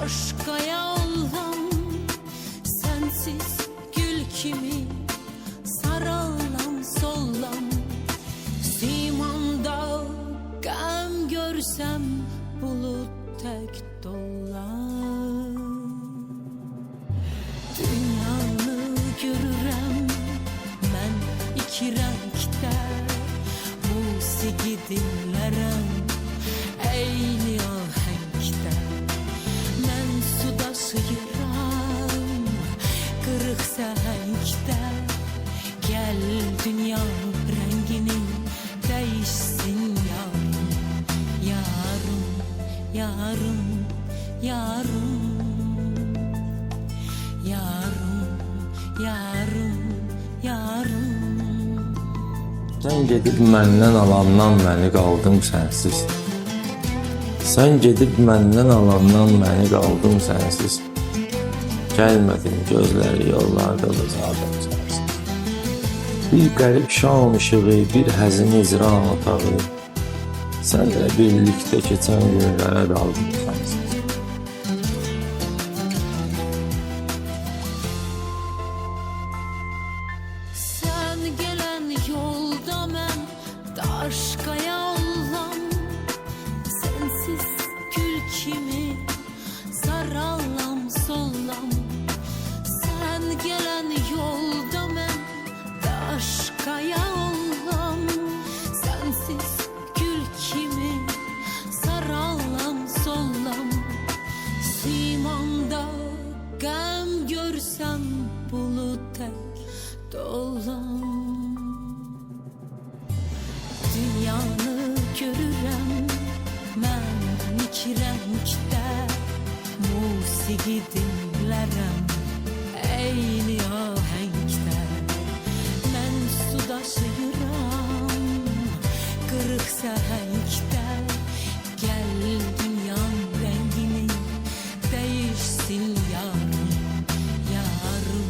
Daşkaya olan sensiz gül kimi sarılan sollam. Simanda gəm görsəm bulut tək dollar. Dünyanı görürəm mən iki rəngdə, musiqi dinlərəm eyni ahəngdə. Mən su daşıyıram qırıq səhəngdə, gəl dünya rəngini değişsin yarım, yarım, yarım, yarım, yarım, yarım, yarım. Sən gedib məndən alandan məni qaldım sənsiz. Sən gedib məndən alandan məni qaldım sənsiz. Gəlmədin gözləri yollarda uzadım sənsiz. Bir qərib şam ışığı, bir həzin icran otağı, sənlə birlikdə keçən günlərə qaldım sənsiz. Sen gelen yolda mən daşkaya olan sensiz gül kimi sarılan sollam. Sen gelen yolda mən daşkaya olan sensiz gül kimi sarılan sollam. Simanda gəm görsəm bulut tək dolan. Dünyanı görürəm mən iki rəngdə, musiqi dinlərəm eyni ahəngdə. Mən su daşıyıram qırıq səhəngdə, gəl dünya rəngini değişsin yarım, yarım,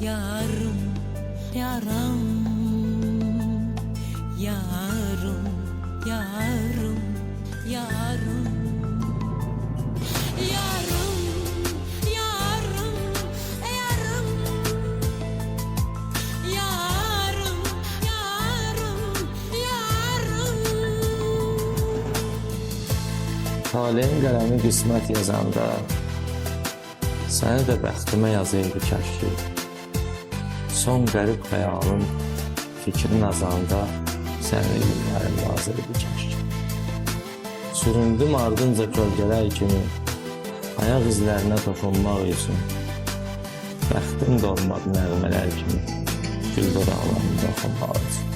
yarım, yaram, yarım, yarım, yarım, yarım, yarım, yarım, yarım, yarım, yarım. Talehin qələmi qismət yazanda, səni də bəxtimə yazaydı kəşki. Son qərib xəyalım fikrin azanda, səni günlərim yazırdı kəşki. Süründüm ardınca kölgələr kimi, ayaq izlərinə toxunmaq üçün. Bəxtim dolmadı nəğmələr kimi, gül doranlarına toxunmaq üçün.